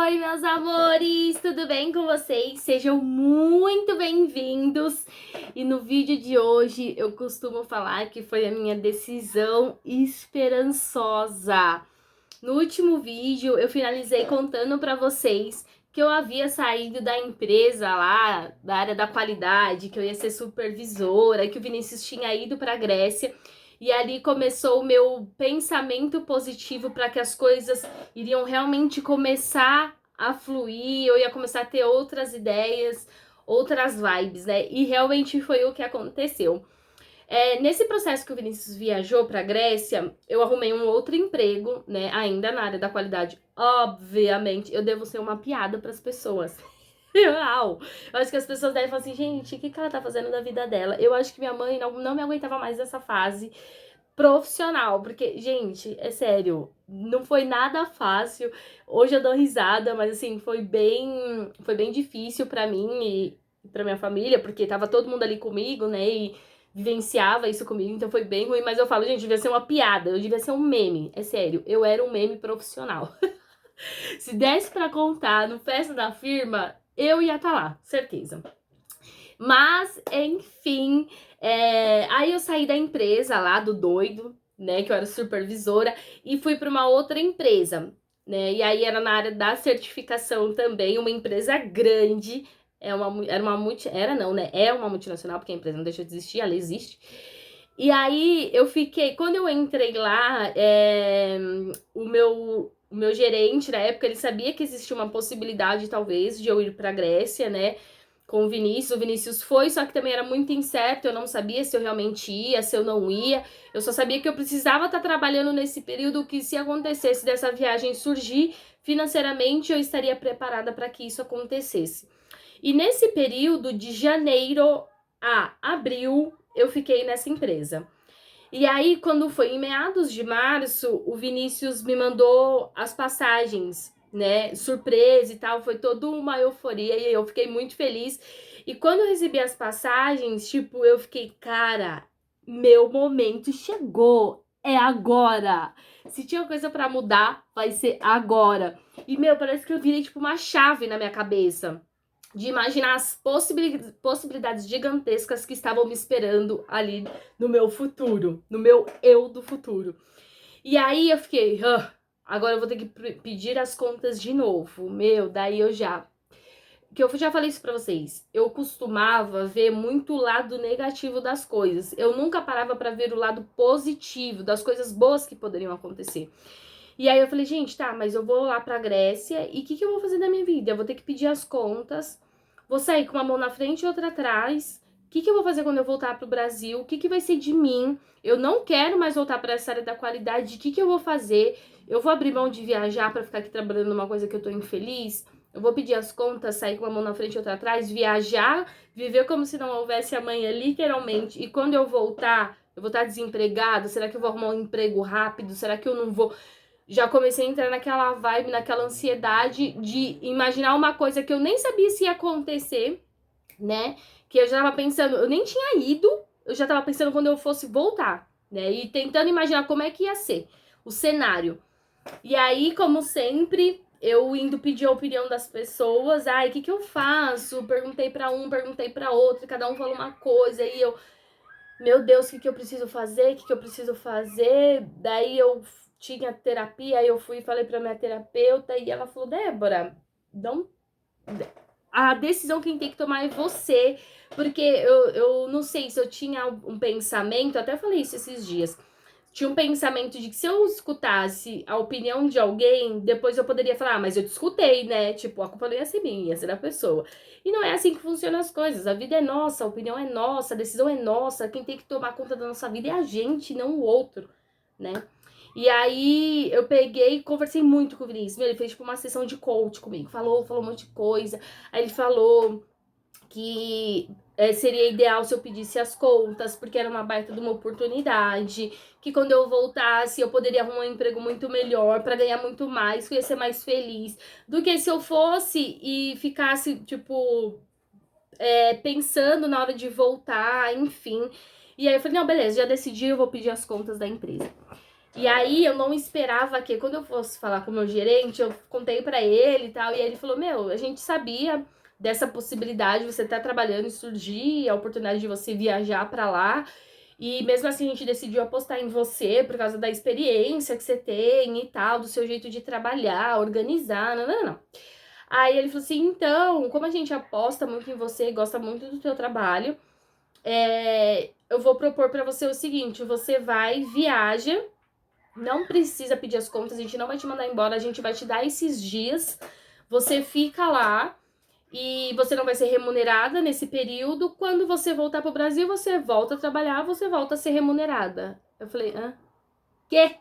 Oi, meus amores, tudo bem com vocês? Sejam muito bem-vindos. E no vídeo de hoje eu costumo falar que foi a minha decisão esperançosa. No último vídeo eu finalizei contando pra vocês que eu havia saído da empresa lá, da área da qualidade, que eu ia ser supervisora, que o Vinícius tinha ido pra Grécia. E ali começou o meu pensamento positivo para que as coisas iriam realmente começar a fluir, eu ia começar a ter outras ideias, outras vibes, né? E realmente foi o que aconteceu. Nesse processo que o Vinícius viajou para a Grécia, eu arrumei um outro emprego, né? Ainda na área da qualidade. Obviamente, eu devo ser uma piada para as pessoas. Real. Eu acho que as pessoas devem falar assim, gente, o que ela tá fazendo da vida dela? Eu acho que minha mãe não me aguentava mais nessa fase profissional, porque, gente, é sério, não foi nada fácil. Hoje eu dou risada, mas assim, foi bem difícil pra mim e pra minha família, porque tava todo mundo ali comigo, né, e vivenciava isso comigo, então foi bem ruim, mas eu falo, gente, devia ser uma piada, eu devia ser um meme, é sério, eu era um meme profissional. Se desse pra contar no festa da firma, eu ia estar lá, certeza. Mas, enfim, aí eu saí da empresa lá, do doido, né, que eu era supervisora, e fui para uma outra empresa, né, e aí era na área da certificação também, uma empresa grande, era não, né, é uma multinacional, porque a empresa não deixou de existir, ela existe. E aí eu fiquei, quando eu entrei lá, o meu gerente na época, ele sabia que existia uma possibilidade, talvez, de eu ir para a Grécia, né, com o Vinícius. O Vinícius foi, só que também era muito incerto, eu não sabia se eu realmente ia, se eu não ia. Eu só sabia que eu precisava estar trabalhando nesse período, que se acontecesse dessa viagem surgir, financeiramente eu estaria preparada para que isso acontecesse. E nesse período de janeiro a abril, eu fiquei nessa empresa. E aí, quando foi em meados de março, o Vinícius me mandou as passagens, né? Surpresa e tal, foi toda uma euforia e eu fiquei muito feliz. E quando eu recebi as passagens, tipo, eu fiquei, cara, meu momento chegou, é agora. Se tinha coisa pra mudar, vai ser agora. E, meu, parece que eu virei, tipo, uma chave na minha cabeça de imaginar as possibilidades gigantescas que estavam me esperando ali no meu futuro, no meu eu do futuro. E aí eu fiquei, agora eu vou ter que pedir as contas de novo. Meu, daí que eu já falei isso pra vocês, eu costumava ver muito o lado negativo das coisas. Eu nunca parava pra ver o lado positivo, das coisas boas que poderiam acontecer. E aí eu falei, gente, tá, mas eu vou lá pra Grécia e o que eu vou fazer da minha vida? Eu vou ter que pedir as contas, vou sair com uma mão na frente e outra atrás. O que eu vou fazer quando eu voltar pro Brasil? O que vai ser de mim? Eu não quero mais voltar para essa área da qualidade. O que eu vou fazer? Eu vou abrir mão de viajar para ficar aqui trabalhando numa coisa que eu tô infeliz? Eu vou pedir as contas, sair com uma mão na frente e outra atrás, viajar, viver como se não houvesse amanhã, literalmente. E quando eu voltar, eu vou estar desempregada? Será que eu vou arrumar um emprego rápido? Será que eu não vou? Já comecei a entrar naquela vibe, naquela ansiedade de imaginar uma coisa que eu nem sabia se ia acontecer, né? Que eu já tava pensando, eu nem tinha ido, eu já tava pensando quando eu fosse voltar, né? E tentando imaginar como é que ia ser o cenário. E aí, como sempre, eu indo pedir a opinião das pessoas, ai, o que eu faço? Perguntei pra um, perguntei pra outro, cada um falou uma coisa, e eu, meu Deus, o que eu preciso fazer? O que eu preciso fazer? Daí eu tinha terapia, aí eu fui e falei pra minha terapeuta e ela falou, Débora, não, a decisão quem tem que tomar é você, porque eu não sei se eu tinha um pensamento, até falei isso esses dias, tinha um pensamento de que se eu escutasse a opinião de alguém, depois eu poderia falar, mas eu te escutei, né? Tipo, a culpa não ia ser minha, ia ser da pessoa. E não é assim que funcionam as coisas. A vida é nossa, a opinião é nossa, a decisão é nossa. Quem tem que tomar conta da nossa vida é a gente, não o outro, né? E aí eu peguei e conversei muito com o Vinícius. Ele fez tipo uma sessão de coach comigo, falou um monte de coisa. Aí ele falou que seria ideal se eu pedisse as contas, porque era uma baita de uma oportunidade, que quando eu voltasse eu poderia arrumar um emprego muito melhor, para ganhar muito mais, que eu ia ser mais feliz, do que se eu fosse e ficasse, tipo, pensando na hora de voltar, enfim. E aí eu falei, não, beleza, já decidi, eu vou pedir as contas da empresa. E aí eu não esperava que, quando eu fosse falar com o meu gerente, eu contei pra ele e tal, e ele falou, meu, a gente sabia dessa possibilidade, você tá trabalhando e surgir a oportunidade de você viajar pra lá, e mesmo assim a gente decidiu apostar em você por causa da experiência que você tem e tal, do seu jeito de trabalhar, organizar, não, não, não. Aí ele falou assim, então, como a gente aposta muito em você e gosta muito do teu trabalho, eu vou propor pra você o seguinte, você vai, viaja, não precisa pedir as contas, a gente não vai te mandar embora, a gente vai te dar esses dias, você fica lá e você não vai ser remunerada nesse período. Quando você voltar pro Brasil, você volta a trabalhar, você volta a ser remunerada. Eu falei, hã? Quê?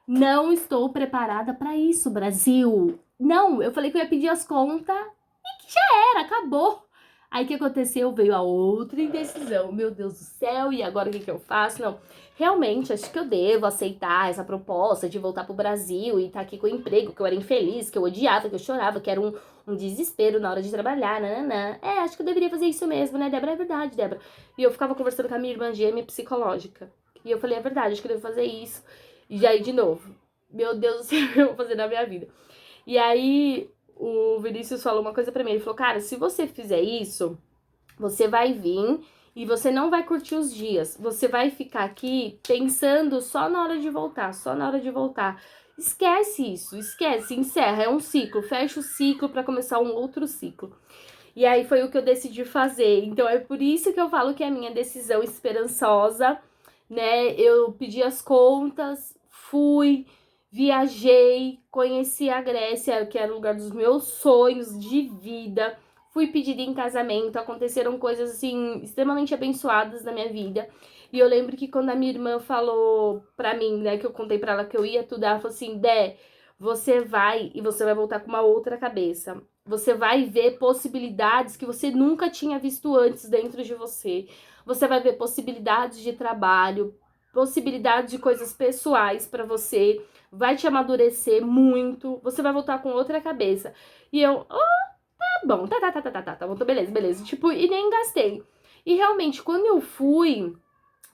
Não estou preparada pra isso, Brasil. Não, eu falei que eu ia pedir as contas e que já era, acabou. Aí o que aconteceu? Veio a outra indecisão. Meu Deus do céu, e agora o que eu faço? Não, realmente acho que eu devo aceitar essa proposta de voltar pro Brasil e estar aqui com o emprego, que eu era infeliz, que eu odiava, que eu chorava, que era um desespero na hora de trabalhar, nananã. Acho que eu deveria fazer isso mesmo, né, Débora? É verdade, Débora. E eu ficava conversando com a minha irmã gêmea psicológica. E eu falei, é verdade, acho que eu devo fazer isso. E aí, de novo, meu Deus do céu, o que eu vou fazer na minha vida? E aí, o Vinícius falou uma coisa pra mim. Ele falou, cara, se você fizer isso, você vai vir e você não vai curtir os dias. Você vai ficar aqui pensando só na hora de voltar, só na hora de voltar. Esquece isso, esquece, encerra, é um ciclo, fecha o ciclo pra começar um outro ciclo. E aí foi o que eu decidi fazer. Então é por isso que eu falo que é a minha decisão esperançosa, né? Eu pedi as contas, fui, viajei, conheci a Grécia, que era o lugar dos meus sonhos de vida. Fui pedida em casamento, aconteceram coisas assim extremamente abençoadas na minha vida. E eu lembro que quando a minha irmã falou pra mim, né, que eu contei pra ela que eu ia tudo, ela falou assim: Dé, você vai e você vai voltar com uma outra cabeça. Você vai ver possibilidades que você nunca tinha visto antes dentro de você. Você vai ver possibilidades de trabalho, possibilidades de coisas pessoais pra você. Vai te amadurecer muito. Você vai voltar com outra cabeça. E eu, tá bom, tá bom, beleza, beleza. Tipo, e nem gastei. E realmente, quando eu fui,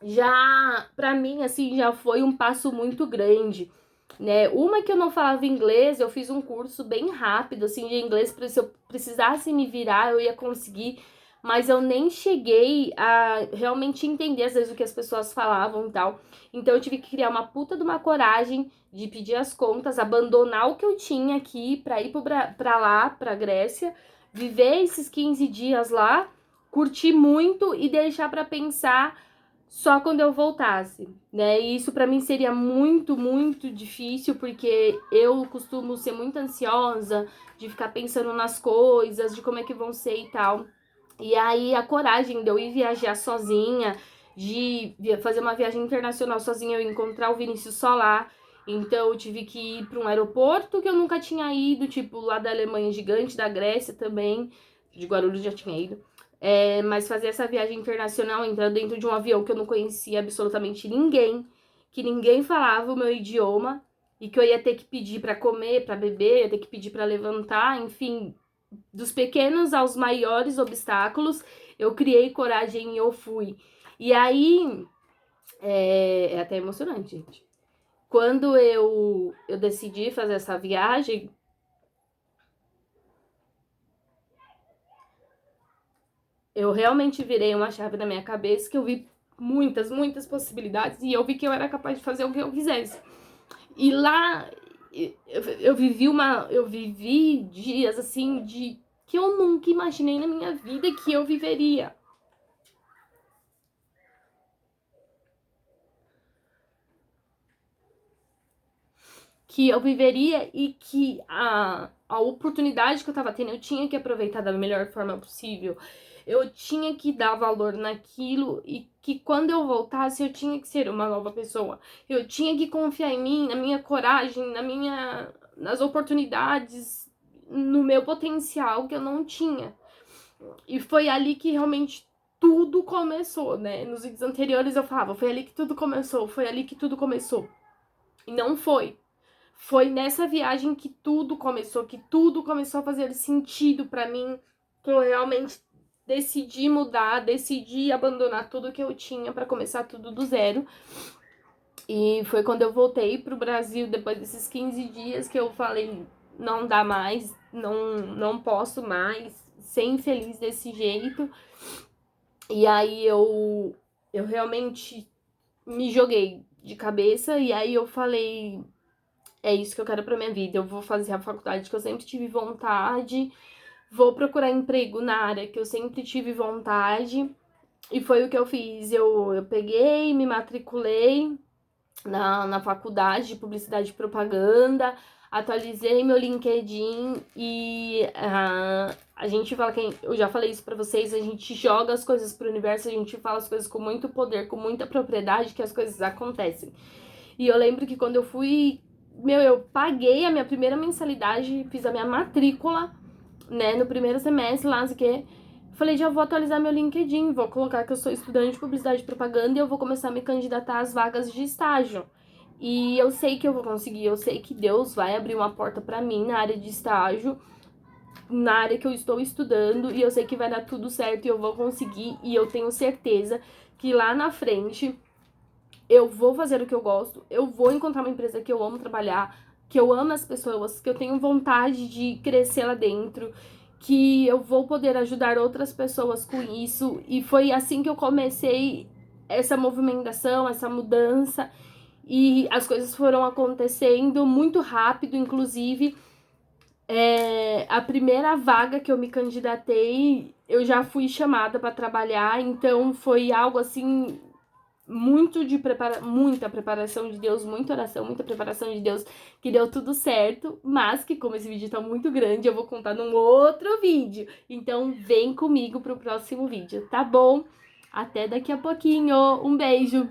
já, pra mim, assim, já foi um passo muito grande, né? Uma que eu não falava inglês, eu fiz um curso bem rápido, assim, de inglês, se eu precisasse me virar, eu ia conseguir, mas eu nem cheguei a realmente entender, às vezes, o que as pessoas falavam e tal. Então, eu tive que criar uma puta de uma coragem de pedir as contas, abandonar o que eu tinha aqui pra ir pra lá, pra Grécia, viver esses 15 dias lá, curtir muito e deixar pra pensar só quando eu voltasse, né? E isso pra mim seria muito, muito difícil, porque eu costumo ser muito ansiosa, de ficar pensando nas coisas, de como é que vão ser e tal. E aí a coragem de eu ir viajar sozinha, de fazer uma viagem internacional sozinha, eu encontrar o Vinícius só lá. Então eu tive que ir para um aeroporto que eu nunca tinha ido, tipo lá da Alemanha gigante, da Grécia também, de Guarulhos já tinha ido. Mas fazer essa viagem internacional, entrar dentro de um avião que eu não conhecia absolutamente ninguém, que ninguém falava o meu idioma, e que eu ia ter que pedir para comer, para beber, ia ter que pedir para levantar, enfim, dos pequenos aos maiores obstáculos, eu criei coragem e eu fui. E aí, é até emocionante, gente. Quando eu decidi fazer essa viagem, eu realmente virei uma chave na minha cabeça que eu vi muitas, muitas possibilidades e eu vi que eu era capaz de fazer o que eu quisesse. E lá eu vivi dias assim de que eu nunca imaginei na minha vida que eu viveria. Que eu viveria e que a oportunidade que eu tava tendo, eu tinha que aproveitar da melhor forma possível. Eu tinha que dar valor naquilo e que quando eu voltasse eu tinha que ser uma nova pessoa. Eu tinha que confiar em mim, na minha coragem, nas oportunidades, no meu potencial que eu não tinha. E foi ali que realmente tudo começou, né? Nos vídeos anteriores eu falava, foi ali que tudo começou, foi ali que tudo começou. E não foi. Foi nessa viagem que tudo começou a fazer sentido pra mim, que eu realmente decidi mudar, decidi abandonar tudo que eu tinha pra começar tudo do zero. E foi quando eu voltei pro Brasil, depois desses 15 dias, que eu falei, não dá mais, não posso mais ser infeliz desse jeito. E aí eu realmente me joguei de cabeça, e aí eu falei, é isso que eu quero pra minha vida, eu vou fazer a faculdade que eu sempre tive vontade, vou procurar emprego na área que eu sempre tive vontade, e foi o que eu fiz. Eu peguei, me matriculei na faculdade de publicidade e propaganda, atualizei meu LinkedIn e a gente fala que eu já falei isso pra vocês, a gente joga as coisas pro universo, a gente fala as coisas com muito poder, com muita propriedade, que as coisas acontecem. E eu lembro que quando eu fui, eu paguei a minha primeira mensalidade, fiz a minha matrícula, né, no primeiro semestre lá, assim que falei, já vou atualizar meu LinkedIn, vou colocar que eu sou estudante de publicidade e propaganda e eu vou começar a me candidatar às vagas de estágio. E eu sei que eu vou conseguir, eu sei que Deus vai abrir uma porta pra mim na área de estágio, na área que eu estou estudando, e eu sei que vai dar tudo certo e eu vou conseguir, e eu tenho certeza que lá na frente eu vou fazer o que eu gosto, eu vou encontrar uma empresa que eu amo trabalhar, que eu amo as pessoas, que eu tenho vontade de crescer lá dentro, que eu vou poder ajudar outras pessoas com isso. E foi assim que eu comecei essa movimentação, essa mudança, e as coisas foram acontecendo muito rápido. Inclusive, a primeira vaga que eu me candidatei, eu já fui chamada para trabalhar, então foi algo assim muita preparação de Deus, muita oração, muita preparação de Deus, que deu tudo certo, mas que como esse vídeo tá muito grande, eu vou contar num outro vídeo. Então vem comigo pro próximo vídeo, tá bom? Até daqui a pouquinho. Um beijo!